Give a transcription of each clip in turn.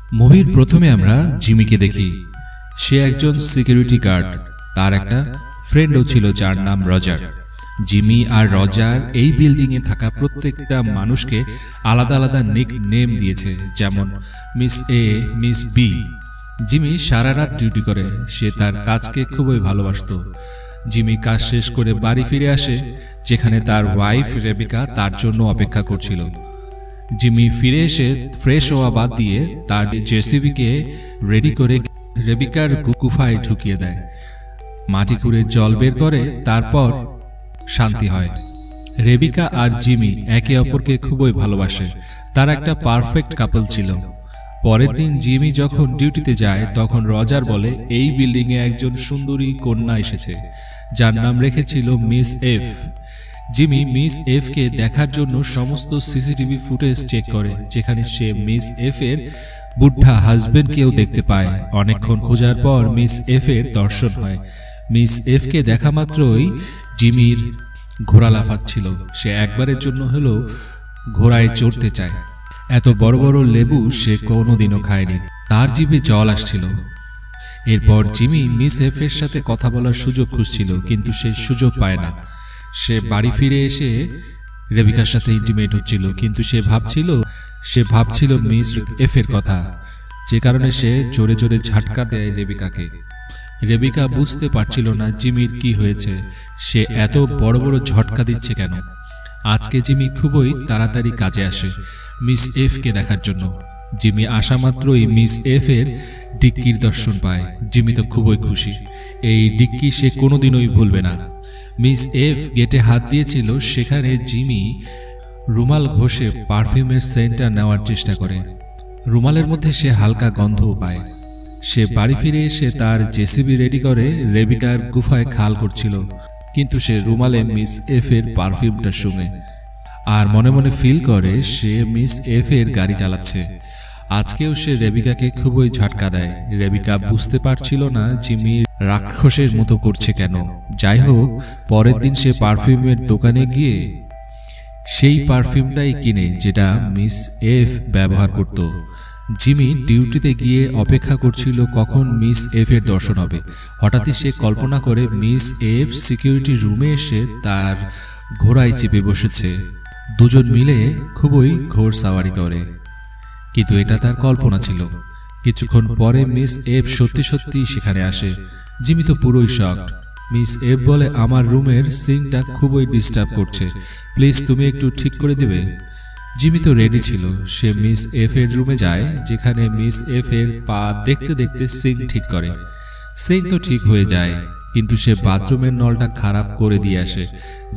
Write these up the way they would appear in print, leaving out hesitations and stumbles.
মুভির প্রথমে আমরা জিমিকে দেখি। সে একজন সিকিউরিটি গার্ড। তার একটা ফ্রেন্ডও ছিল যার নাম রজার। জিমি আর রজার এই বিল্ডিং এ থাকা প্রত্যেকটা মানুষকে আলাদা আলাদা নিক নেম দিয়েছে, যেমন মিস এ, মিস বি। জিমি সারা রাত ডিউটি করে। সে তার কাজকে খুবই ভালোবাসত। জিমি কাজ শেষ করে বাড়ি ফিরে আসে, যেখানে তার ওয়াইফ রেবিকা তার জন্য অপেক্ষা করছিল। জিমি ফিরে এসে ফ্রেশ হওয়া বাদ দিয়ে তার জেসিবিকে রেডি করে রেবিকার গুফায় ঢুকিয়ে দেয়। মাটি খুঁড়ে জল বের করে, তারপর শান্তি হয়। রেবিকা আর জিমি একে অপরকে খুবই ভালোবাসে। তার একটা পারফেক্ট কাপল ছিল। পরের দিন জিমি যখন ডিউটিতে যায়, তখন রজার বলে এই বিল্ডিং এ একজন সুন্দরী কন্যা এসেছে, যার নাম রেখেছিল miss F. Jimmy miss F কে দেখার জন্য সমস্ত সিসিটিভি ফুটেজ চেক করে, যেখানে সে মিস এফ এর বুদ্ধা হাজবেন্ডকেও দেখতে পায়। অনেকক্ষণ খোঁজার পর মিস এফ এর দর্শন হয়। মিস এফ কে দেখা মাত্রই জিমির ঘোড়া লাফাচ্ছিল। সে একবারের জন্য হলেও ঘোড়ায় চড়তে চায়। এত বড় বড় লেবু সে কোনোদিনও খায়নি। তার জিভে জল আসছিল। এরপর জিমি মিস এফ এর সাথে কথা বলার সুযোগ খুঁজছিল, কিন্তু সে সুযোগ পায় না। সে বাড়ি ফিরে এসে রেবিকার সাথে ইন্টিমেট হচ্ছিল, কিন্তু সে ভাবছিল মিস এফ এর কথা, যে কারণে সে জোরে জোরে ঝাটকা দেয় রেবিকাকে। রেবিকা বুঝতে পারছিল না জিমির কি হয়েছে, সে এত বড় বড় ঝটকা দিচ্ছে কেন। আজকে জিমি খুবই তাড়াতাড়ি কাজে আসে মিস এফ কে দেখার জন্য। জিমি আসা মাত্রই মিস এফ এর ডিক্কির দর্শন পায়। জিমি তো খুবই খুশি। এই ডিক্কি সে কোনোদিনই ভুলবে না। মিস এফ গেটে হাত দিয়েছিল, সেখানে জিমি রুমাল ঘষে পারফিউমের সেন্টটা নেওয়ার চেষ্টা করে। রুমালের মধ্যে সে হালকা গন্ধও পায়। সে বাড়ি ফিরে এসে তার জেসিবি রেডি করে রেবিকার গুফায় খাল করছিল, কিন্তু সে রুমালে মিস এফ এর পারফিউমটা শুঙে আর মনে মনে ফিল করে সে মিস এফ এর গাড়ি চালাচ্ছে। আজকেও সে রেবিকাকে খুবই ঝটকা দেয়। রেবিকা বুঝতে পারছিল না জিমি রাক্ষসের মতো করছে কেন। যাই হোক, পরের দিন সে পারফিউমের দোকানে গিয়ে সেই পারফিউমটাই কিনে, যেটা মিস এফ ব্যবহার করত। জিমি ডিউটিতে গিয়ে অপেক্ষা করছিল কখন মিস এফ এর দর্শন হবে। হঠাৎই সে কল্পনা করে মিস এফ সিকিউরিটি রুমে এসে তার ঘোড়ায় চেপে বসেছে। দুজন মিলে খুবই ঘোড় সাওয়ারি করে, কিন্তু এটা তার কল্পনা ছিল। কিছুক্ষণ পরে মিস এফ সত্যি সত্যি সেখানে আসে। জিমি তো পুরোই শকড। মিস এফ বলে, আমার রুমের সিঙ্কটা খুবই ডিস্টার্ব করছে, প্লিজ তুমি একটু ঠিক করে দিবে। জিমি তো রেডি ছিল। সে মিস এফ এর রুমে যায়, যেখানে মিস এফ এর পা দেখতে দেখতে সিঙ্ক ঠিক করে। সিঙ্ক তো ঠিক হয়ে যায়, কিন্তু সে বাথরুমের নলটা খারাপ করে দিয়ে আসে,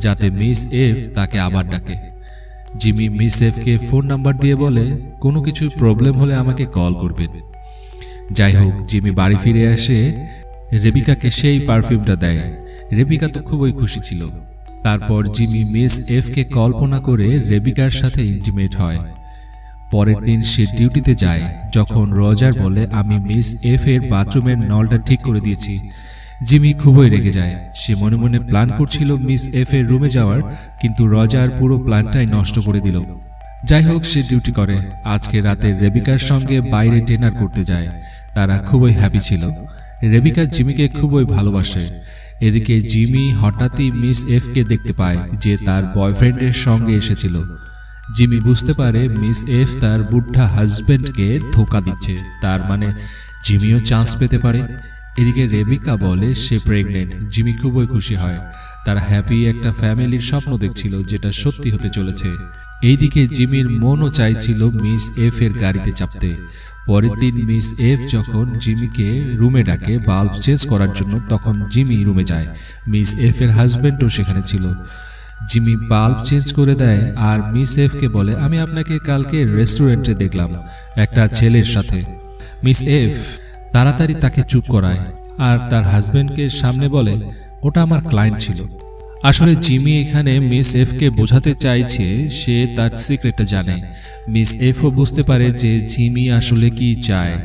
যাতে মিস এফ তাকে আবার ডাকে। জিমি মিস এফ কে ফোন নাম্বার দিয়ে বলে, কোনো কিছু প্রবলেম হলে আমাকে কল করবেন। যাই হোক, জিমি বাড়ি ফিরে আসে, রেবিকাকে সেই পারফিউমটা দেয়। রেবিকা তো খুবই খুশি ছিল। তারপর জিমি মিস এফ কে কল্পনা করে রেবিকার সাথে ইন্টিমেট হয়। পরের দিন সে ডিউটিতে যায়। যখন রজার বলে, আমি মিস এফ এর বাথরুমের নলটা ঠিক করে দিয়েছি, জিমি খুবই রেগে যায়। সে মনে মনে প্ল্যান করছিল মিস এফ এর রুমে যাওয়ার, কিন্তু রজার পুরো প্ল্যানটাই নষ্ট করে দিল। যাই হোক, সে ডিউটি করে। আজকে রাতে রেবিকার সঙ্গে বাইরে ডিনার করতে যায়। তারা খুবই হ্যাপি ছিল। রেবিকা জিমিকে খুবই ভালোবাসে। এদিকে জিমি হঠাৎই মিস এফ কে দেখতে পায়, যে তার বয়ফ্রেন্ডের সঙ্গে এসেছিল। জিমি বুঝতে পারে মিস এফ তার বুদ্ধা হাজবেন্ডকে ধোঁকা দিচ্ছে, তার মানে জিমিও চান্স পেতে পারে। এদিকে রেবিকা বলে সে প্রেগনেন্ট। জিমি খুবই খুশি হয়। তারা হ্যাপি একটা ফ্যামিলির স্বপ্ন দেখছিল, যেটা সত্যি হতে চলেছে। এইদিকে জিমির মনও চাইছিল মিস এফ এর গাড়িতে চাপতে। পরের দিন মিস এফ যখন জিমিকে রুমে ডাকে বাল্ব চেঞ্জ করার জন্য, তখন জিমি রুমে যায়। মিস এফ এর হাজবেন্ডও সেখানে ছিল। জিমি বাল্ব চেঞ্জ করে দেয় আর মিস এফ কে বলে, আমি আপনাকে কালকে রেস্টুরেন্টে দেখলাম একটা ছেলের সাথে। মিস এফ তাড়াতাড়ি তাকে চুপ করায় আর তার হাজবেন্ডকে সামনে বলে, ওটা আমার ক্লায়েন্ট ছিল। আসলে জিমি এখানে মিস এফ কে বোঝাতে চাইছে সে তার সিক্রেটটা জানে। মিস এফও বুঝতে পারে যে জিমি আসলে কি চায়।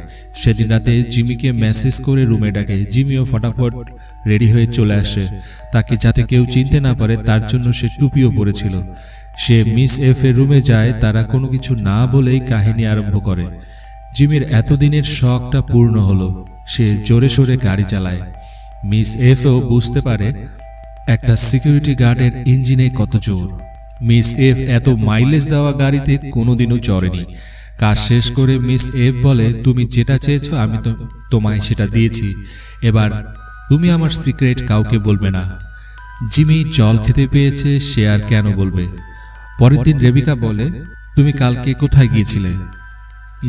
সেদিন রাতে জিমিকে মেসেজ করে রুমে ডাকে। জিমিও ফটাফট রেডি হয়ে চলে আসে। তাকে যাতে কেউ চিনতে না পারে তার জন্য সে টুপিও পরেছিল। সে মিস এফ এর রুমে যায়। তারা কোনো কিছু না বলেই কাহিনী আরম্ভ করে। জিমির এতদিনের শখটা পূর্ণ হলো। সে জোরে সোরে গাড়ি চালায়। মিস এফও বুঝতে পারে একটা সিকিউরিটি গার্ডের ইঞ্জিনে কত জোর। মিস এফ এত মাইলেজ দেওয়া গাড়িতে কোনোদিনও চড়েনি। কাজ শেষ করে মিস এফ বলে, তুমি যেটা চেয়েছো আমি তো তোমায় সেটা দিয়েছি, এবার তুমি আমার সিক্রেট কাউকে বলবে না। জিমি জল খেতে পেয়েছে, সে আর কেন বলবে। পরের দিন রেবিকা বলে, তুমি কালকে কোথায় গিয়েছিলে?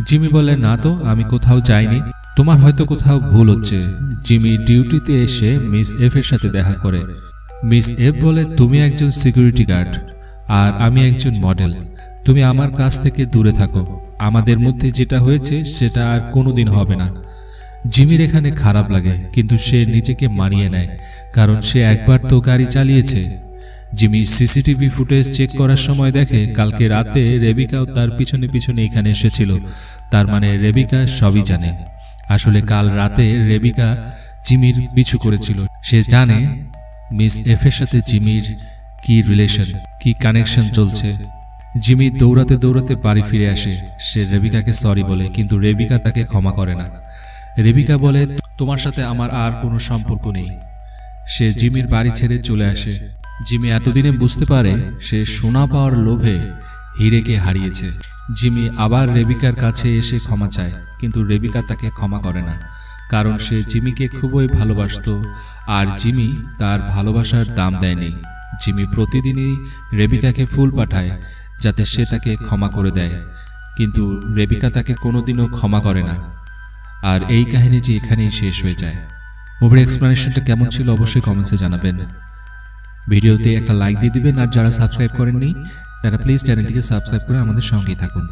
জিমি বলে, না তো, আমি কোথাও যাইনি, তোমার হয়তো কোথাও ভুল হচ্ছে। জিমি ডিউটিতে এসে মিস এফ এর সাথে দেখা করে। মিস এফ বলে, তুমি একজন সিকিউরিটি গার্ড আর আমি একজন মডেল, তুমি আমার কাছ থেকে দূরে থাকো। আমাদের মধ্যে যেটা হয়েছে সেটা আর কোনোদিন হবে না। জিমির এখানে খারাপ লাগে, কিন্তু সে নিজেকে মানিয়ে নেয়, কারণ সে একবার তো গাড়ি চালিয়েছে। জিমি সিসিটিভি ফুটেজ চেক করার সময় দেখে কালকে রাতে রেবিকাও তার পিছনে পিছনে এখানে এসেছিল। তার মানে রেবিকা সবই জানে। আসলে কাল রাতে রেবিকা জিমির পিছু করেছিল। সে জানে মিস এফ এর সাথে জিমির কি রিলেশন, কি কানেকশন চলছে। জিমি দৌড়াতে দৌড়াতে বাড়ি ফিরে আসে। সে রেবিকাকে সরি বলে, কিন্তু রেবিকা তাকে ক্ষমা করে না। রেবিকা বলে, তোমার সাথে আমার আর কোনো সম্পর্ক নেই। সে জিমির বাড়ি ছেড়ে চলে আসে। জিমি এতদিনে বুঝতে পারে সে সোনা পাওয়ার লোভে হিরেকে হারিয়েছে। জিমি আবার রেবিকার কাছে এসে ক্ষমা চায়, কিন্তু রেবিকা তাকে ক্ষমা করে না, কারণ সে জিমিকে খুবই ভালোবাসতো আর জিমি তার ভালোবাসার দাম দেয়নি। জিমি প্রতিদিনই রেবিকাকে ফুল পাঠায় যাতে সে তাকে ক্ষমা করে দেয়, কিন্তু রেবিকা তাকে কোনোদিনও ক্ষমা করে না। আর এই কাহিনীটি এখানেই শেষ হয়ে যায়। মুভির এক্সপ্লেনেশনটা কেমন ছিল অবশ্যই কমেন্টসে জানাবেন। ভিডিওতে একটা লাইক দিয়ে দিবেন, আর যারা সাবস্ক্রাইব করেননি তারা প্লিজ চ্যানেলটিকে সাবস্ক্রাইব করে আমাদের সঙ্গেই থাকুন।